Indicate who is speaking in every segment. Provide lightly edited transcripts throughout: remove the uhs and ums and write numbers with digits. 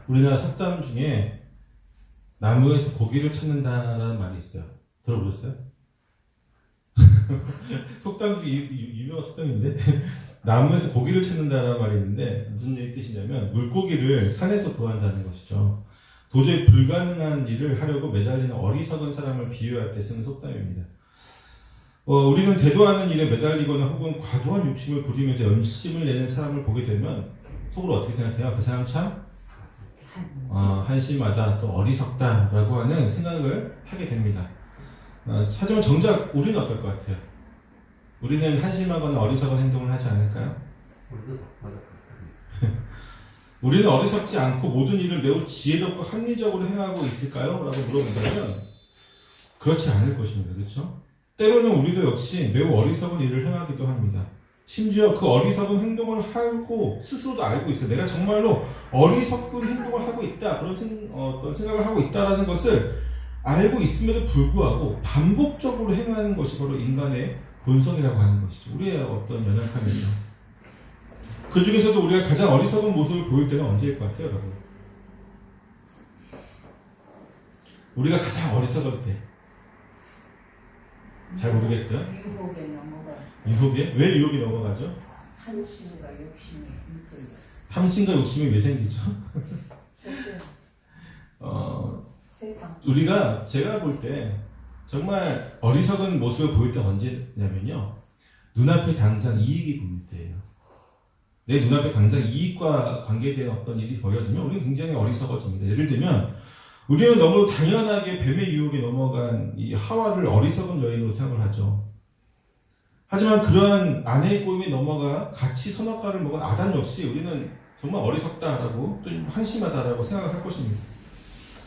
Speaker 1: 우리나라 속담 중에 나무에서 고기를 찾는다라는 말이 있어요. 들어보셨어요? 속담 중에 유명한 속담인데 나무에서 고기를 찾는다라는 말이 있는데 무슨 뜻이냐면 물고기를 산에서 구한다는 것이죠. 도저히 불가능한 일을 하려고 매달리는 어리석은 사람을 비유할 때 쓰는 속담입니다. 우리는 대도 않은 일에 매달리거나 혹은 과도한 욕심을 부리면서 열심을 내는 사람을 보게 되면 속으로 어떻게 생각해요? 그 사람 참 한심하다, 또 어리석다라고 하는 생각을 하게 됩니다. 하지만 정작 우리는 어떨 것 같아요? 우리는 한심하거나 어리석은 행동을 하지 않을까요? 우리는 어리석지 않고 모든 일을 매우 지혜롭고 합리적으로 행하고 있을까요? 라고 물어본다면 그렇지 않을 것입니다. 그렇죠? 때로는 우리도 역시 매우 어리석은 일을 행하기도 합니다. 심지어 그 어리석은 행동을 하고 스스로도 알고 있어요. 내가 정말로 어리석은 행동을 하고 있다, 그런 어떤 생각을 하고 있다라는 것을 알고 있음에도 불구하고 반복적으로 행하는 것이 바로 인간의 본성이라고 하는 것이죠. 우리의 어떤 연약함이죠. 그 중에서도 우리가 가장 어리석은 모습을 보일 때는 언제일 것 같아요, 여러분? 우리가 가장 어리석을 때. 잘 모르겠어요?
Speaker 2: 유혹에 넘어가.
Speaker 1: 유혹에? 왜 유혹이 넘어가죠?
Speaker 2: 탐심과 욕심이 이끌려.
Speaker 1: 탐심과 욕심이 왜 생기죠?
Speaker 2: 세상.
Speaker 1: 제가 볼 때 정말 어리석은 모습을 보일 때 언제냐면요, 눈앞에 당장 이익이 보일 때예요. 내 눈앞에 당장 이익과 관계된 어떤 일이 벌어지면 우리는 굉장히 어리석어집니다. 예를 들면 우리는 너무 당연하게 뱀의 유혹에 넘어간 이 하와를 어리석은 여인으로 생각을 하죠. 하지만 그러한 아내의 꼬임에 넘어가 같이 선악과를 먹은 아담 역시 우리는 정말 어리석다라고 또 한심하다라고 생각을 할 것입니다.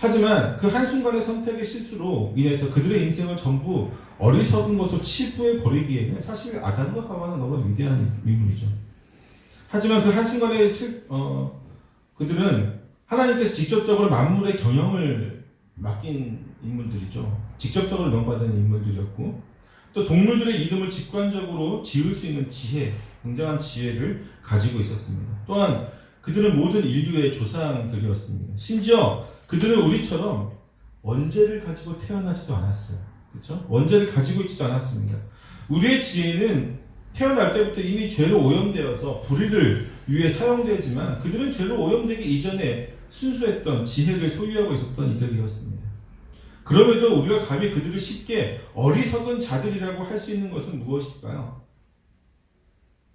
Speaker 1: 하지만 그 한순간의 선택의 실수로 인해서 그들의 인생을 전부 어리석은 것으로 치부해 버리기에는 사실 아담과 하와는 너무 위대한 인물이죠. 하지만 그 한순간의 그들은 하나님께서 직접적으로 만물의 경영을 맡긴 인물들이죠. 직접적으로 명받은 인물들이었고, 또 동물들의 이름을 직관적으로 지을 수 있는 지혜, 굉장한 지혜를 가지고 있었습니다. 또한 그들은 모든 인류의 조상들이었습니다. 심지어 그들은 우리처럼 원죄를 가지고 태어나지도 않았어요. 그렇죠? 원죄를 가지고 있지도 않았습니다. 우리의 지혜는 태어날 때부터 이미 죄로 오염되어서 불의를 위해 사용되지만 그들은 죄로 오염되기 이전에 순수했던 지혜를 소유하고 있었던 이들이었습니다. 그럼에도 우리가 감히 그들을 쉽게 어리석은 자들이라고 할 수 있는 것은 무엇일까요?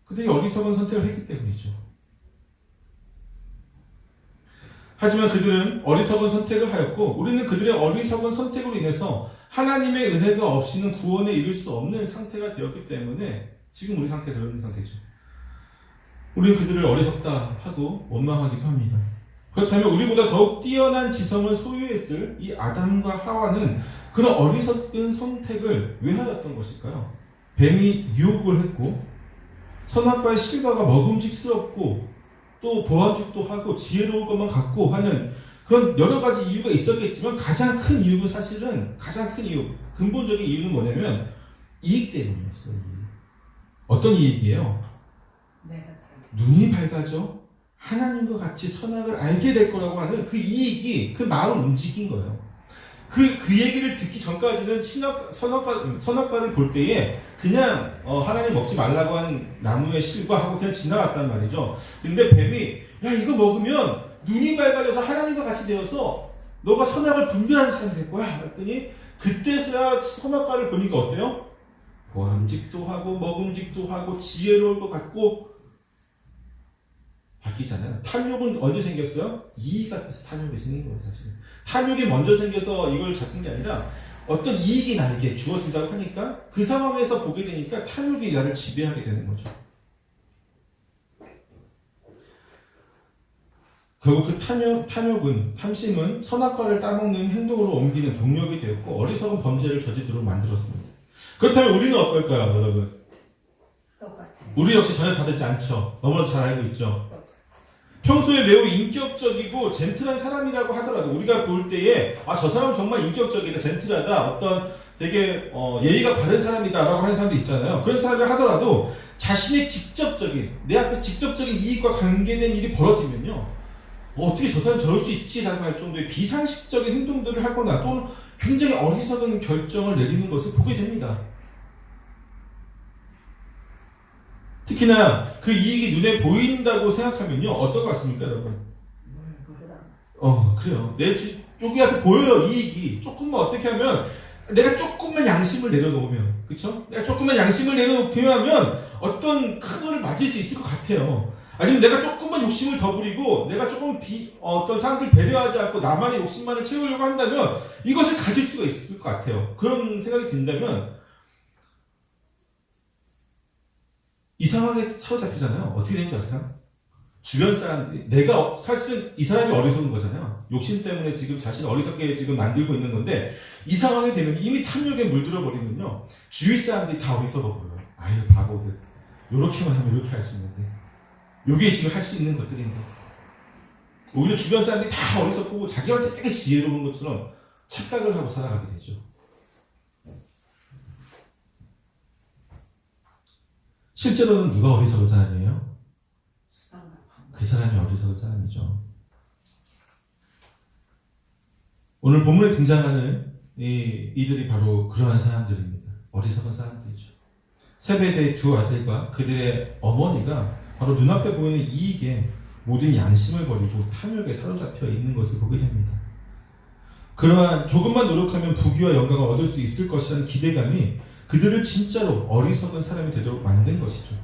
Speaker 1: 그들이 어리석은 선택을 했기 때문이죠. 하지만 그들은 어리석은 선택을 하였고 우리는 그들의 어리석은 선택으로 인해서 하나님의 은혜가 없이는 구원에 이를 수 없는 상태가 되었기 때문에 지금 우리 상태가 그런 상태죠. 우리는 그들을 어리석다 하고 원망하기도 합니다. 그렇다면 우리보다 더욱 뛰어난 지성을 소유했을 이 아담과 하와는 그런 어리석은 선택을 왜 하였던 것일까요? 뱀이 유혹을 했고 선악과의 실과가 먹음직스럽고 또 보암직도 하고 지혜로울 것만 같고 하는 그런 여러 가지 이유가 있었겠지만 가장 큰 이유는 사실은 근본적인 이유는 뭐냐면 이익 때문이었어요. 어떤 이익이에요? 눈이 밝아져 하나님과 같이 선악을 알게 될 거라고 하는 그 이익이 그 마음을 움직인 거예요. 그 얘기를 듣기 전까지는 선악과를 볼 때에 그냥 하나님 먹지 말라고 한 나무의 실과 하고 그냥 지나갔단 말이죠. 근데 뱀이 야 이거 먹으면 눈이 밝아져서 하나님과 같이 되어서 너가 선악을 분별하는 사람이 될 거야. 그랬더니 그때서야 선악과를 보니까 어때요? 보암직도 하고 먹음직도 하고 지혜로울 것 같고 바뀌잖아요. 탐욕은 언제 생겼어요? 이익 앞에서 탐욕이 생긴 거예요, 사실. 탐욕이 먼저 생겨서 이걸 찾은 게 아니라 어떤 이익이 나에게 주어진다고 하니까 그 상황에서 보게 되니까 탐욕이 나를 지배하게 되는 거죠. 결국 그 탐심은 선악과를 따먹는 행동으로 옮기는 동력이 되었고 어리석은 범죄를 저지르도록 만들었습니다. 그렇다면 우리는 어떨까요, 여러분?
Speaker 2: 똑같아요.
Speaker 1: 우리 역시 전혀 다르지 않죠. 너무나도 잘 알고 있죠. 평소에 매우 인격적이고 젠틀한 사람이라고 하더라도 우리가 볼 때에 저 사람은 정말 인격적이다, 젠틀하다, 어떤 되게 예의가 바른 사람이다 라고 하는 사람도 있잖아요. 그런 사람을 하더라도 자신의 내 앞에 직접적인 이익과 관계된 일이 벌어지면요 어떻게 저 사람 저럴 수 있지? 라고 할 정도의 비상식적인 행동들을 하거나 또는 굉장히 어리석은 결정을 내리는 것을 보게 됩니다. 특히나 그 이익이 눈에 보인다고 생각하면요. 어떨 것 같습니까, 여러분? 그래요. 내 여기 앞에 보여요, 이익이. 조금만 어떻게 하면, 내가 조금만 양심을 내려놓으면, 그쵸? 내가 조금만 양심을 내려놓으면 어떤 큰 거를 맞을 수 있을 것 같아요. 아니면 내가 조금만 욕심을 더 부리고, 내가 조금 어떤 사람들 배려하지 않고 나만의 욕심만을 채우려고 한다면 이것을 가질 수가 있을 것 같아요. 그런 생각이 든다면, 이상하게 사로잡히잖아요. 어떻게 되는지 아세요? 주변 사람들이, 사실은 이 사람이 어리석은 거잖아요. 욕심 때문에 지금 자신을 어리석게 지금 만들고 있는 건데, 이 상황이 되면 이미 탐욕에 물들어 버리면요. 주위 사람들이 다 어리석어 보여요. 아유, 바보들. 요렇게만 하면 이렇게 할 수 있는데. 요게 지금 할 수 있는 것들인데. 오히려 주변 사람들이 다 어리석고 자기한테 되게 지혜로운 것처럼 착각을 하고 살아가게 되죠. 실제로는 누가 어리석은 사람이에요? 그 사람이 어리석은 사람이죠. 오늘 본문에 등장하는 이들이 바로 그러한 사람들입니다. 어리석은 사람들이죠. 세베대의 두 아들과 그들의 어머니가 바로 눈앞에 보이는 이익에 모든 양심을 버리고 탐욕에 사로잡혀 있는 것을 보게 됩니다. 그러한 조금만 노력하면 부귀와 영광을 얻을 수 있을 것이라는 기대감이 그들을 진짜로 어리석은 사람이 되도록 만든 것이죠.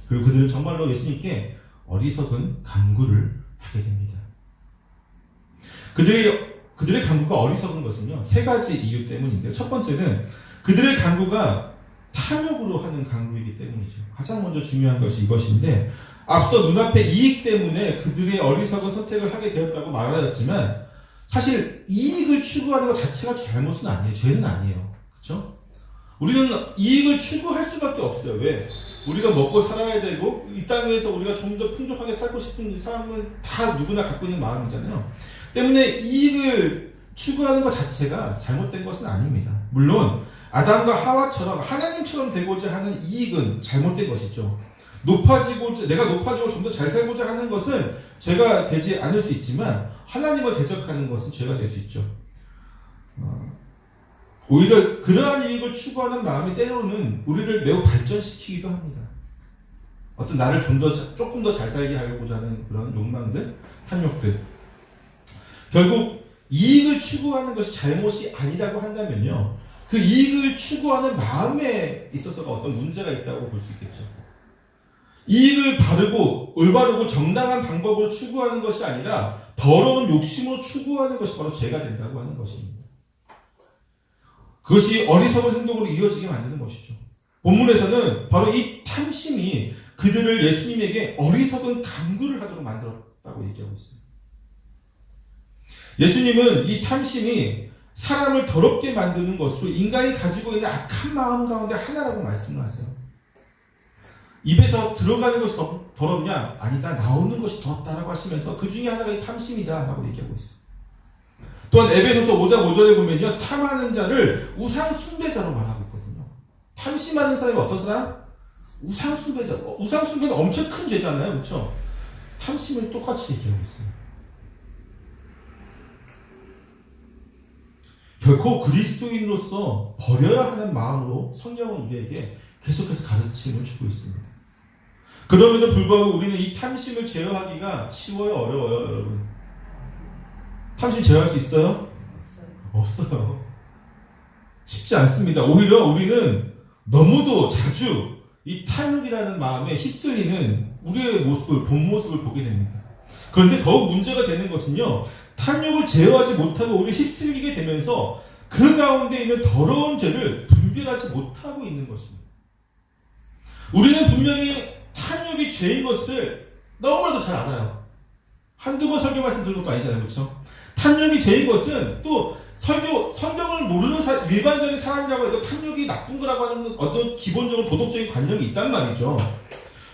Speaker 1: 그리고 그들은 정말로 예수님께 어리석은 간구를 하게 됩니다. 그들의 간구가 어리석은 것은요, 세 가지 이유 때문인데요. 첫 번째는 그들의 간구가 탐욕으로 하는 간구이기 때문이죠. 가장 먼저 중요한 것이 이것인데, 앞서 눈앞에 이익 때문에 그들의 어리석은 선택을 하게 되었다고 말하였지만, 사실 이익을 추구하는 것 자체가 잘못은 아니에요. 죄는 아니에요. 그렇죠? 우리는 이익을 추구할 수밖에 없어요. 왜? 우리가 먹고 살아야 되고 이 땅에서 우리가 좀 더 풍족하게 살고 싶은 사람은 다 누구나 갖고 있는 마음이잖아요. 때문에 이익을 추구하는 것 자체가 잘못된 것은 아닙니다. 물론 아담과 하와처럼 하나님처럼 되고자 하는 이익은 잘못된 것이죠. 내가 높아지고 좀 더 잘 살고자 하는 것은 죄가 되지 않을 수 있지만 하나님을 대적하는 것은 죄가 될 수 있죠. 오히려 그러한 이익을 추구하는 마음이 때로는 우리를 매우 발전시키기도 합니다. 어떤 나를 조금 더 잘 살게 하려고자 하는 그런 욕망들, 탐욕들. 결국 이익을 추구하는 것이 잘못이 아니라고 한다면요, 그 이익을 추구하는 마음에 있어서가 어떤 문제가 있다고 볼 수 있겠죠. 이익을 바르고 올바르고 정당한 방법으로 추구하는 것이 아니라 더러운 욕심으로 추구하는 것이 바로 죄가 된다고 하는 것입니다. 그것이 어리석은 행동으로 이어지게 만드는 것이죠. 본문에서는 바로 이 탐심이 그들을 예수님에게 어리석은 간구를 하도록 만들었다고 얘기하고 있어요. 예수님은 이 탐심이 사람을 더럽게 만드는 것으로 인간이 가지고 있는 악한 마음 가운데 하나라고 말씀을 하세요. 입에서 들어가는 것이 더럽냐? 아니다. 나오는 것이 더럽다라고 하시면서 그 중에 하나가 이 탐심이다 라고 얘기하고 있어요. 또한 에베소서 5장 5절에 보면요, 탐하는 자를 우상 숭배자로 말하고 있거든요. 탐심하는 사람이 어떤 사람? 우상 숭배자. 우상 숭배는 엄청 큰 죄잖아요, 그렇죠? 탐심을 똑같이 얘기하고 있어요. 결코 그리스도인으로서 버려야 하는 마음으로 성경은 우리에게 계속해서 가르침을 주고 있습니다. 그럼에도 불구하고 우리는 이 탐심을 제어하기가 쉬워요, 어려워요, 여러분? 탐심 제어할 수 있어요? 없어요. 쉽지 않습니다. 오히려 우리는 너무도 자주 이 탐욕이라는 마음에 휩쓸리는 우리의 본 모습을 보게 됩니다. 그런데 더욱 문제가 되는 것은요, 탐욕을 제어하지 못하고 우리 휩쓸리게 되면서 그 가운데 있는 더러운 죄를 분별하지 못하고 있는 것입니다. 우리는 분명히 탐욕이 죄인 것을 너무나도 잘 알아요. 한두 번 설교 말씀 들은 것도 아니잖아요, 그렇죠? 탐욕이 죄인 것은 또 성경을 모르는 일반적인 사람이라고 해도 탐욕이 나쁜 거라고 하는 어떤 기본적으로 도덕적인 관념이 있단 말이죠.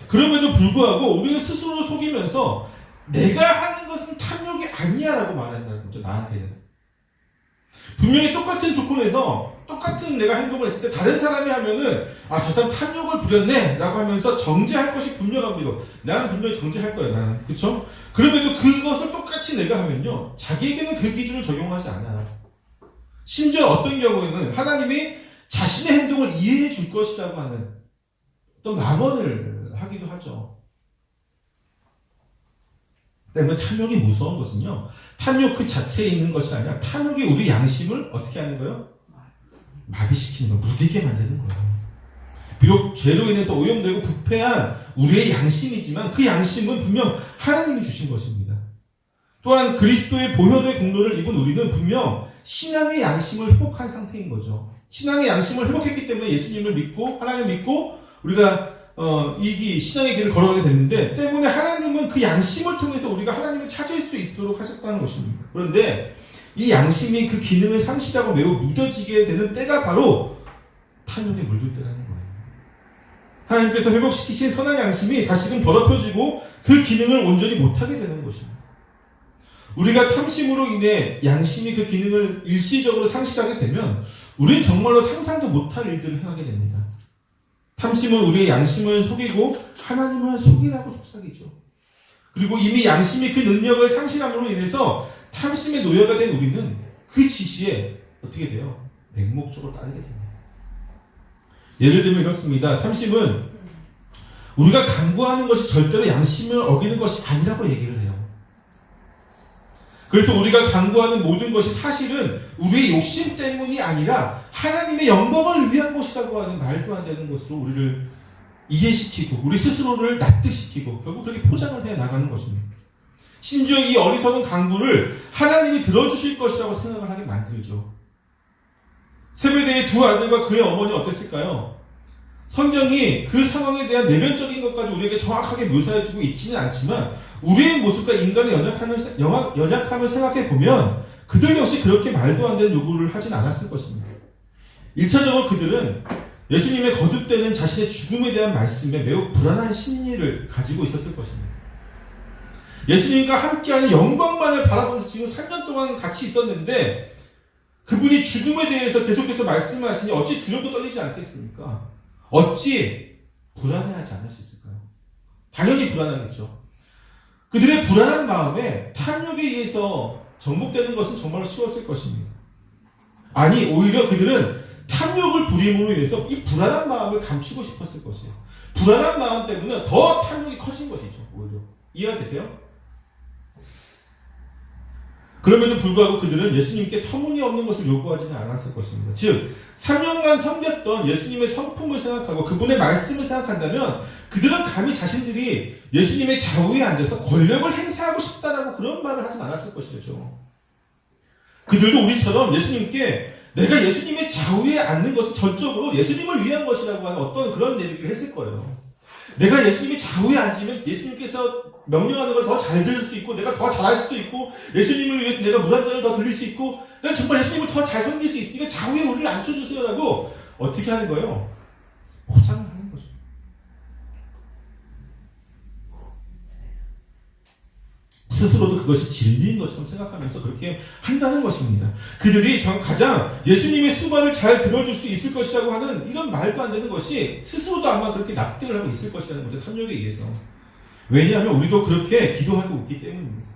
Speaker 1: 그럼에도 불구하고 우리는 스스로를 속이면서 내가 하는 것은 탐욕이 아니야 라고 말한다는 거죠, 나한테는. 분명히 똑같은 조건에서 똑같은 내가 행동을 했을 때 다른 사람이 하면은 저 사람 탐욕을 부렸네 라고 하면서 정죄할 것이 분명합니다. 나는 분명히 정죄할 거야, 나는. 그쵸? 그럼에도 그것을 똑같이 내가 하면요, 자기에게는 그 기준을 적용하지 않아. 심지어 어떤 경우에는 하나님이 자신의 행동을 이해해 줄 것이라고 하는 어떤 망언을 하기도 하죠. 때문에 탐욕이 무서운 것은요, 탐욕 그 자체에 있는 것이 아니라 탐욕이 우리 양심을 어떻게 하는 거예요? 마비시키는 거예요. 무디게 만드는 거예요. 비록 죄로 인해서 오염되고 부패한 우리의 양심이지만 그 양심은 분명 하나님이 주신 것입니다. 또한 그리스도의 보혈의 공로를 입은 우리는 분명 신앙의 양심을 회복한 상태인 거죠. 신앙의 양심을 회복했기 때문에 예수님을 믿고 하나님을 믿고 우리가 신앙의 길을 걸어가게 됐는데, 때문에 하나님은 그 양심을 통해서 우리가 하나님을 찾을 수 있도록 하셨다는 것입니다. 그런데 이 양심이 그 기능을 상실하고 매우 무뎌지게 되는 때가 바로 탐욕에 물들 때라는 거예요. 하나님께서 회복시키신 선한 양심이 다시금 더럽혀지고 그 기능을 온전히 못하게 되는 것입니다. 우리가 탐심으로 인해 양심이 그 기능을 일시적으로 상실하게 되면 우리는 정말로 상상도 못할 일들을 행하게 됩니다. 탐심은 우리의 양심을 속이고 하나님을 속이라고 속삭이죠. 그리고 이미 양심이 그 능력을 상실함으로 인해서 탐심의 노예가 된 우리는 그 지시에 어떻게 돼요? 맹목적으로 따르게 됩니다. 예를 들면 이렇습니다. 탐심은 우리가 강구하는 것이 절대로 양심을 어기는 것이 아니라고 얘기를 해요. 그래서 우리가 강구하는 모든 것이 사실은 우리의 욕심 때문이 아니라 하나님의 영광을 위한 것이라고 하는 말도 안 되는 것으로 우리를 이해시키고 우리 스스로를 납득시키고 결국 그렇게 포장을 해 나가는 것입니다. 심지어 이 어리석은 강구를 하나님이 들어주실 것이라고 생각을 하게 만들죠. 세베대의 두 아들과 그의 어머니 어땠을까요? 성경이 그 상황에 대한 내면적인 것까지 우리에게 정확하게 묘사해주고 있지는 않지만 우리의 모습과 인간의 연약함을 생각해보면 그들 역시 그렇게 말도 안 되는 요구를 하진 않았을 것입니다. 1차적으로 그들은 예수님의 거듭되는 자신의 죽음에 대한 말씀에 매우 불안한 심리를 가지고 있었을 것입니다. 예수님과 함께하는 영광만을 바라보면서 지금 3년 동안 같이 있었는데 그분이 죽음에 대해서 계속해서 말씀을 하시니 어찌 두렵고 떨리지 않겠습니까? 어찌 불안해하지 않을 수 있을까요? 당연히 불안하겠죠. 그들의 불안한 마음에 탐욕에 의해서 정복되는 것은 정말로 쉬웠을 것입니다. 아니, 오히려 그들은 탐욕을 부림으로 인해서 이 불안한 마음을 감추고 싶었을 것이에요. 불안한 마음 때문에 더 탐욕이 커진 것이죠. 오히려. 이해가 되세요? 그럼에도 불구하고 그들은 예수님께 터무니없는 것을 요구하지는 않았을 것입니다. 즉 3년간 섬겼던 예수님의 성품을 생각하고 그분의 말씀을 생각한다면 그들은 감히 자신들이 예수님의 좌우에 앉아서 권력을 행사하고 싶다라고 그런 말을 하진 않았을 것이죠. 그들도 우리처럼 예수님께 내가 예수님의 좌우에 앉는 것은 전적으로 예수님을 위한 것이라고 하는 어떤 그런 얘기를 했을 거예요. 내가 예수님의 좌우에 앉으면 예수님께서 명령하는 걸 더 잘 들을 수도 있고 내가 더 잘할 수도 있고 예수님을 위해서 내가 물 한 잔을 더 들릴 수 있고 난 정말 예수님을 더 잘 섬길 수 있으니까 좌우에 우리를 앉혀주세요 라고 어떻게 하는 거예요? 포장을 하는 거죠. 스스로도 그것이 진리인 것처럼 생각하면서 그렇게 한다는 것입니다. 그들이 가장 예수님의 수발을 잘 들어줄 수 있을 것이라고 하는 이런 말도 안 되는 것이 스스로도 아마 그렇게 납득을 하고 있을 것이라는 거죠. 탐욕에 의해서. 왜냐하면 우리도 그렇게 기도하고 있기 때문입니다.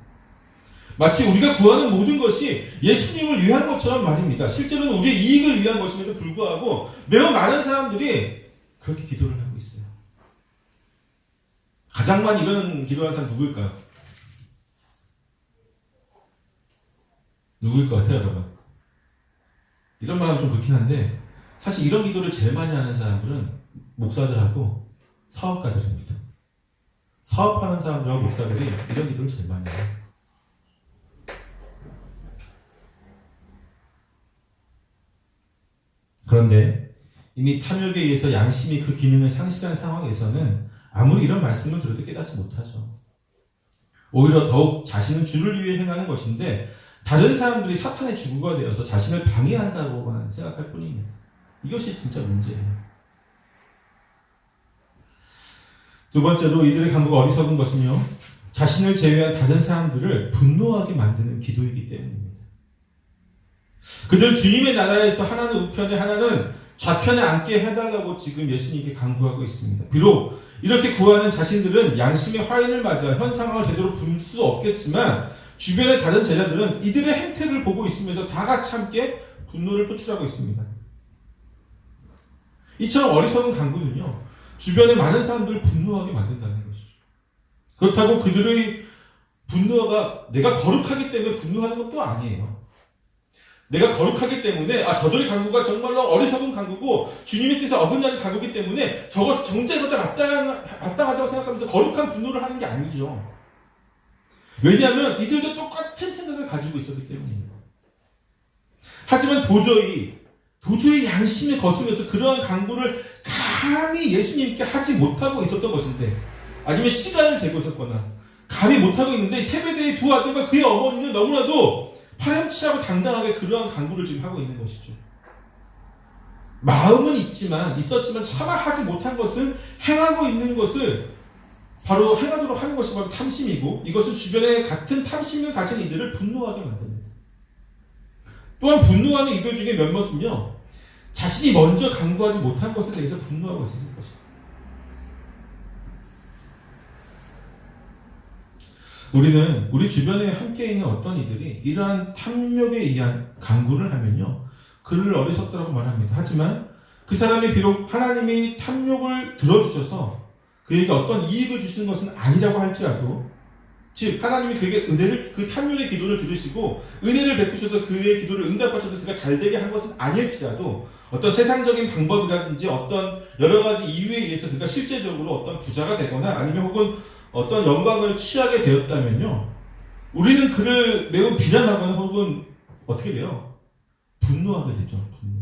Speaker 1: 마치 우리가 구하는 모든 것이 예수님을 위한 것처럼 말입니다. 실제로는 우리의 이익을 위한 것임에도 불구하고 매우 많은 사람들이 그렇게 기도를 하고 있어요. 가장 많이 이런 기도하는 사람 누구일까요? 누구일 것 같아요, 여러분? 이런 말 하면 좀 그렇긴 한데 사실 이런 기도를 제일 많이 하는 사람들은 목사들하고 사업가들입니다. 사업하는 사람들하고 목사들이 이런 기도를 제일 많이 해요. 그런데 이미 탐욕에 의해서 양심이 그 기능을 상실한 상황에서는 아무리 이런 말씀을 들어도 깨닫지 못하죠. 오히려 더욱 자신은 주를 위해 행하는 것인데 다른 사람들이 사탄의 주구가 되어서 자신을 방해한다고만 생각할 뿐입니다. 이것이 진짜 문제예요. 두 번째로 이들의 강구가 어리석은 것은요, 자신을 제외한 다른 사람들을 분노하게 만드는 기도이기 때문입니다. 그들은 주님의 나라에서 하나는 우편에 하나는 좌편에 앉게 해달라고 지금 예수님께 간구하고 있습니다. 비록 이렇게 구하는 자신들은 양심의 화인을 맞아 현 상황을 제대로 볼 수 없겠지만 주변의 다른 제자들은 이들의 행태를 보고 있으면서 다 같이 함께 분노를 표출하고 있습니다. 이처럼 어리석은 간구는요, 주변의 많은 사람들을 분노하게 만든다는 것이죠. 그렇다고 그들의 분노가 내가 거룩하기 때문에 분노하는 것도 아니에요. 내가 거룩하기 때문에 저들의 간구가 정말로 어리석은 간구고 주님의 뜻에 어긋나는 간구기 때문에 저것을 정죄보다 마땅하다고 생각하면서 거룩한 분노를 하는 게 아니죠. 왜냐하면 이들도 똑같은 생각을 가지고 있었기 때문입니다. 하지만 도저히 양심에 거슬려서 그러한 간구를 감히 예수님께 하지 못하고 있었던 것인데, 아니면 시간을 재고 있었거나 감히 못하고 있는데 세베대의 두 아들과 그의 어머니는 너무나도 파렴치하고 당당하게 그러한 간구를 지금 하고 있는 것이죠. 마음은 있었지만 차마 하지 못한 것을 행하고 있는 것을 바로 행하도록 하는 것이 바로 탐심이고, 이것은 주변에 같은 탐심을 가진 이들을 분노하게 만듭니다. 또한 분노하는 이들 중에 몇몇은요, 자신이 먼저 간구하지 못한 것에 대해서 분노하고 있었을 것입니다. 우리는 우리 주변에 함께 있는 어떤 이들이 이러한 탐욕에 의한 간구를 하면요, 그를 어리석다라고 말합니다. 하지만 그 사람이 비록 하나님이 탐욕을 들어주셔서 그에게 어떤 이익을 주시는 것은 아니라고 할지라도, 즉 하나님이 그에게 그 탐욕의 기도를 들으시고 은혜를 베푸셔서 그의 기도를 응답하셔서 그가 잘되게 한 것은 아닐지라도, 어떤 세상적인 방법이라든지 어떤 여러 가지 이유에 의해서 그가 실제적으로 어떤 부자가 되거나 아니면 혹은 어떤 영광을 취하게 되었다면요, 우리는 그를 매우 비난하거나 혹은 어떻게 돼요? 분노하게 되죠. 분노.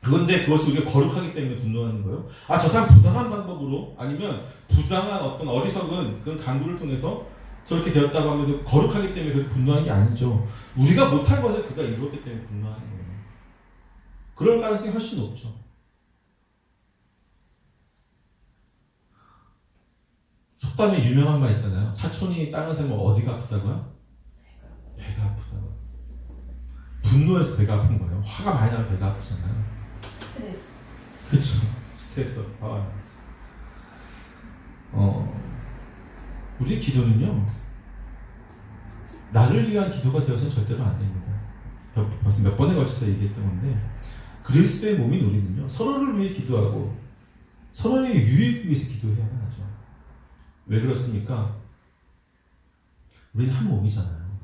Speaker 1: 그런데 그것이 우리가 거룩하기 때문에 분노하는 거예요. 저 사람 부당한 방법으로, 아니면 부당한 어떤 어리석은 그런 간구를 통해서 저렇게 되었다고 하면서 거룩하기 때문에 그렇게 분노하는 게 아니죠. 우리가 못한 것을 그가 이루었기 때문에 분노하는 거예요. 그럴 가능성이 훨씬 높죠. 속담에 유명한 말 있잖아요. 사촌이 땅을 살면 어디가 아프다고요? 배가 아프다고. 분노해서 배가 아픈 거예요. 화가 많이 나면 배가 아프잖아요.
Speaker 2: 스트레스.
Speaker 1: 그렇죠. 스트레스. 우리의 기도는요, 나를 위한 기도가 되어서는 절대로 안 됩니다. 벌써 몇 번에 걸쳐서 얘기했던 건데, 그리스도의 몸인 우리는요, 서로를 위해 기도하고 서로의 유익을 위해서 기도해야만 하죠. 왜 그렇습니까? 우리는 한 몸이잖아요.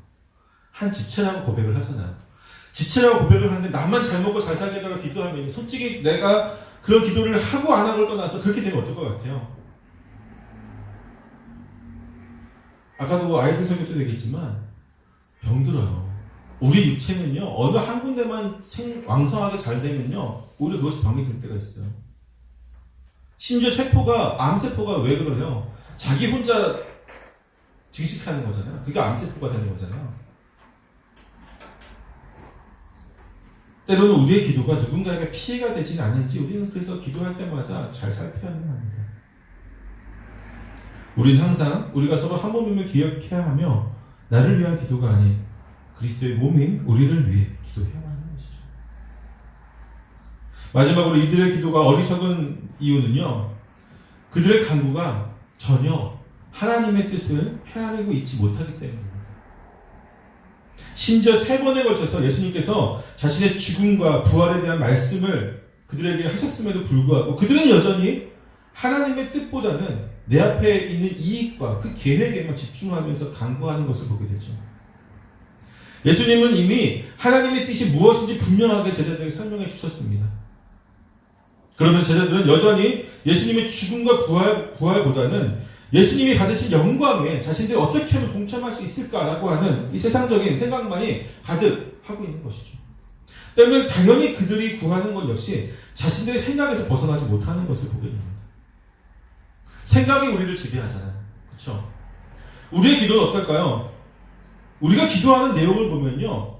Speaker 1: 한 지체라고 고백을 하잖아요. 지체라고 고백을 하는데 나만 잘 먹고 잘 살게 해달라고 기도하면, 솔직히 내가 그런 기도를 하고 안 하고를 떠나서 그렇게 되면 어떨 것 같아요? 아까도 아이들 설교 때 얘기했지만 병들어요. 우리 육체는요, 어느 한 군데만 왕성하게 잘 되면요, 오히려 그것이 병이 될 때가 있어요. 심지어 암세포가 왜 그러요? 자기 혼자 증식하는 거잖아요. 그게 암세포가 되는 거잖아요. 때로는 우리의 기도가 누군가에게 피해가 되지는 않는지 우리는 그래서 기도할 때마다 잘 살펴야 합니다. 우리는 항상 우리가 서로 한 몸임을 기억해야 하며, 나를 위한 기도가 아닌 그리스도의 몸인 우리를 위해 기도해야만 하는 것이죠. 마지막으로 이들의 기도가 어리석은 이유는요, 그들의 간구가 전혀 하나님의 뜻을 헤아리고 있지 못하기 때문입니다. 심지어 3번에 걸쳐서 예수님께서 자신의 죽음과 부활에 대한 말씀을 그들에게 하셨음에도 불구하고 그들은 여전히 하나님의 뜻보다는 내 앞에 있는 이익과 그 계획에만 집중하면서 간구하는 것을 보게 되죠. 예수님은 이미 하나님의 뜻이 무엇인지 분명하게 제자들에게 설명해 주셨습니다. 그러면 제자들은 여전히 예수님의 죽음과 부활보다는 예수님이 받으신 영광에 자신들이 어떻게 하면 동참할 수 있을까라고 하는 이 세상적인 생각만이 가득하고 있는 것이죠. 때문에 당연히 그들이 구하는 것 역시 자신들의 생각에서 벗어나지 못하는 것을 보게 됩니다. 생각이 우리를 지배하잖아요. 그렇죠? 우리의 기도는 어떨까요? 우리가 기도하는 내용을 보면요,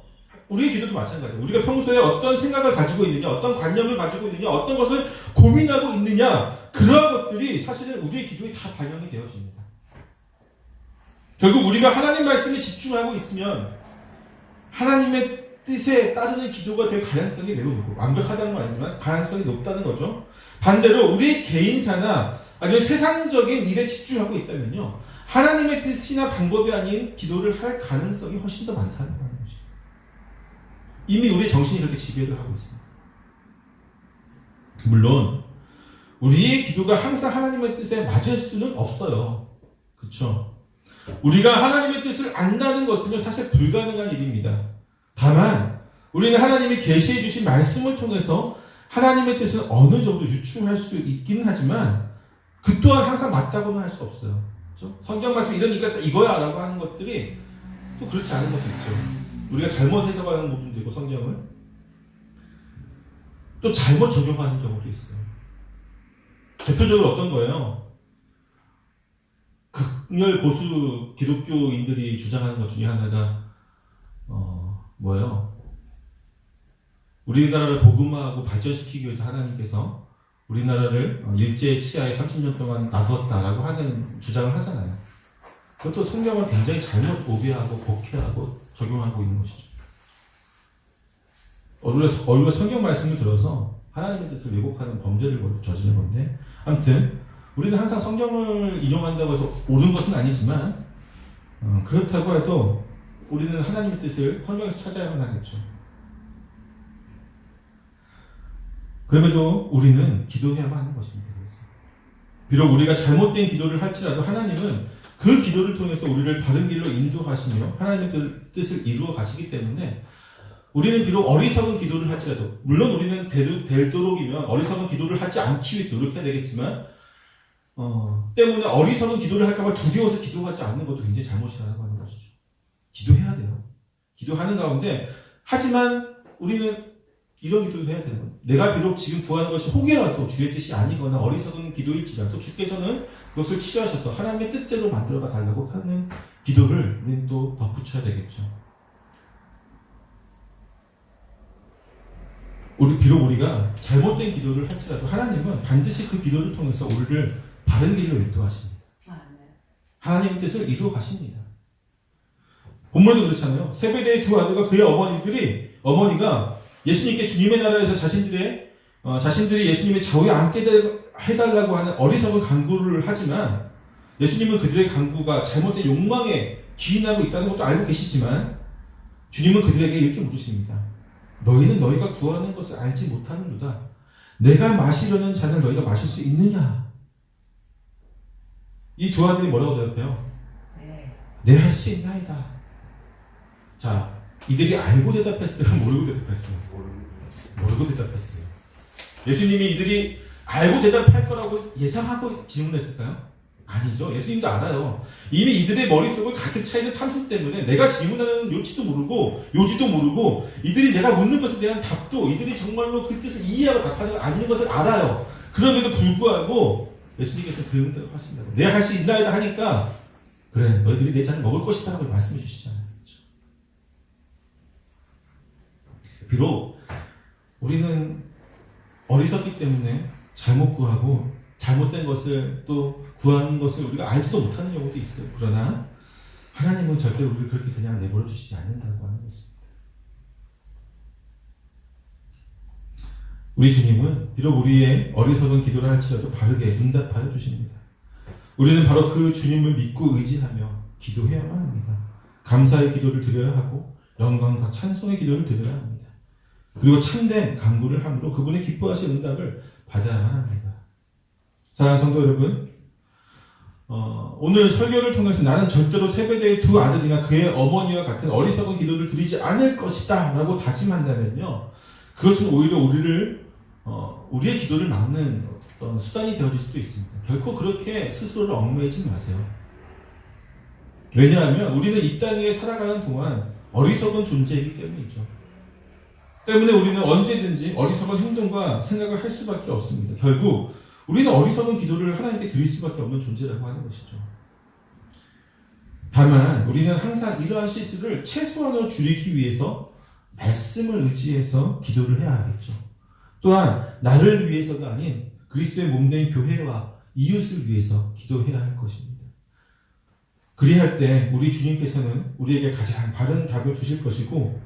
Speaker 1: 우리의 기도도 마찬가지예요. 우리가 평소에 어떤 생각을 가지고 있느냐, 어떤 관념을 가지고 있느냐, 어떤 것을 고민하고 있느냐, 그러한 것들이 사실은 우리의 기도에 다 반영이 되어집니다. 결국 우리가 하나님 말씀에 집중하고 있으면 하나님의 뜻에 따르는 기도가 될 가능성이 매우 높고, 완벽하다는 건 아니지만 가능성이 높다는 거죠. 반대로 우리 개인사나 아니면 세상적인 일에 집중하고 있다면요, 하나님의 뜻이나 방법이 아닌 기도를 할 가능성이 훨씬 더 많다는 거죠. 이미 우리의 정신이 그렇게 지배를 하고 있습니다. 물론 우리의 기도가 항상 하나님의 뜻에 맞을 수는 없어요. 그렇죠? 우리가 하나님의 뜻을 안다는 것은요, 사실 불가능한 일입니다. 다만 우리는 하나님이 계시해 주신 말씀을 통해서 하나님의 뜻을 어느 정도 유추할 수 있기는 하지만 그 또한 항상 맞다고는 할 수 없어요. 그렇죠? 성경 말씀 이러니까 이거야 라고 하는 것들이 또 그렇지 않은 것도 있죠. 우리가 잘못 해석하는 부분도 있고, 성경을 또 잘못 적용하는 경우도 있어요. 대표적으로 어떤 거예요? 극렬 보수 기독교인들이 주장하는 것 중에 하나가 뭐예요? 우리나라를 복음화하고 발전시키기 위해서 하나님께서 우리나라를 일제 치하에 30년 동안 놔두었다라고 하는 주장을 하잖아요. 그것도 성경을 굉장히 잘못 오해하고 복해하고 적용하고 있는 것이죠. 오히려 성경 말씀을 들어서 하나님의 뜻을 왜곡하는 범죄를 저지른 건데, 아무튼 우리는 항상 성경을 인용한다고 해서 옳은 것은 아니지만, 그렇다고 해도 우리는 하나님의 뜻을 성경에서 찾아야만 하겠죠. 그럼에도 우리는 기도해야만 하는 것입니다. 그래서 비록 우리가 잘못된 기도를 할지라도 하나님은 그 기도를 통해서 우리를 바른 길로 인도하시며 하나님의 뜻을 이루어 가시기 때문에, 우리는 비록 어리석은 기도를 할지라도, 물론 우리는 되도록이면 어리석은 기도를 하지 않기 위해서 노력해야 되겠지만, 때문에 어리석은 기도를 할까봐 두려워서 기도하지 않는 것도 굉장히 잘못이라고 하는 것이죠. 기도해야 돼요. 기도하는 가운데, 하지만 우리는 이런 기도도 해야 되는 거예요. 내가 비록 지금 구하는 것이 혹이라도 주의 뜻이 아니거나 어리석은 기도일지라도 주께서는 그것을 치료하셔서 하나님의 뜻대로 만들어가 달라고 하는 기도를 우리는 또 덧붙여야 되겠죠. 비록 우리가 잘못된 기도를 할지라도 하나님은 반드시 그 기도를 통해서 우리를 바른 길로 인도하십니다. 하나님의 뜻을 이루어 가십니다. 본문에도 그렇잖아요. 세베대의 두 아들과 그의 어머니가 예수님께 주님의 나라에서 자신들이 예수님의 좌우에 앉게 해달라고 하는 어리석은 간구를 하지만, 예수님은 그들의 간구가 잘못된 욕망에 기인하고 있다는 것도 알고 계시지만, 주님은 그들에게 이렇게 물으십니다. 너희는 너희가 구하는 것을 알지 못하는도다. 내가 마시려는 잔을 너희가 마실 수 있느냐? 이 두 아들이 뭐라고 대답해요? 네, 할 수 있나이다. 자, 이들이 알고 대답했어요? 모르고 대답했어요? 모르고 대답했어요. 예수님이 이들이 알고 대답할 거라고 예상하고 질문했을까요? 아니죠. 예수님도 알아요. 이미 이들의 머릿속을 가득 차 있는 탐심 때문에 내가 질문하는 요지도 모르고 이들이 내가 묻는 것에 대한 답도, 이들이 정말로 그 뜻을 이해하고 답하는 거 아닌 것을 알아요. 그럼에도 불구하고 예수님께서 그 응답을 하신다고. 내가 할 수 있나이다 하니까, 그래, 너희들이 내 잔을 먹을 것이다 라고 말씀해 주시잖아요. 그렇죠? 비록 우리는 어리석기 때문에 잘못 구하고 잘못된 것을 또 구하는 것을 우리가 알지도 못하는 경우도 있어요. 그러나 하나님은 절대 우리를 그렇게 그냥 내버려 두시지 않는다고 하는 것입니다. 우리 주님은 비록 우리의 어리석은 기도를 할지라도 바르게 응답하여 주십니다. 우리는 바로 그 주님을 믿고 의지하며 기도해야만 합니다. 감사의 기도를 드려야 하고 영광과 찬송의 기도를 드려야 합니다. 그리고 참된 간구를 함으로 그분의 기뻐하신 응답을 받아야만 합니다. 사랑하는 성도 여러분, 오늘 설교를 통해서 나는 절대로 세베대의 두 아들이나 그의 어머니와 같은 어리석은 기도를 드리지 않을 것이다 라고 다짐한다면요, 그것은 오히려 우리의 기도를 막는 어떤 수단이 되어질 수도 있습니다. 결코 그렇게 스스로를 얽매이지 마세요. 왜냐하면 우리는 이 땅에 살아가는 동안 어리석은 존재이기 때문이죠. 때문에 우리는 언제든지 어리석은 행동과 생각을 할 수밖에 없습니다. 결국 우리는 어리석은 기도를 하나님께 드릴 수밖에 없는 존재라고 하는 것이죠. 다만 우리는 항상 이러한 실수를 최소한으로 줄이기 위해서 말씀을 의지해서 기도를 해야 하겠죠. 또한 나를 위해서가 아닌 그리스도의 몸된 교회와 이웃을 위해서 기도해야 할 것입니다. 그리할 때 우리 주님께서는 우리에게 가장 바른 답을 주실 것이고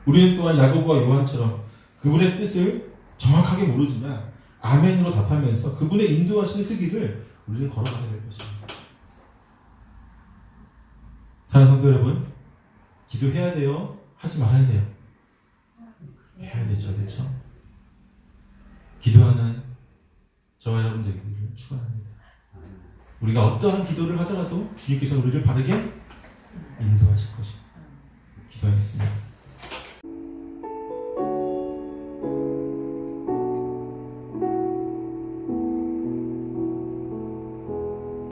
Speaker 1: 우리는 또한 야고보와 요한처럼 그분의 뜻을 정확하게 모르지만 아멘으로 답하면서 그분의 인도하시는 그 길을 우리는 걸어가게 될 것입니다. 사랑하는 성도 여러분, 기도해야 돼요? 하지 말아야 돼요? 해야 되죠, 그렇죠? 기도하는 저와 여러분 되기를 축원합니다. 우리가 어떠한 기도를 하더라도 주님께서 우리를 바르게 인도하실 것입니다. 기도하겠습니다.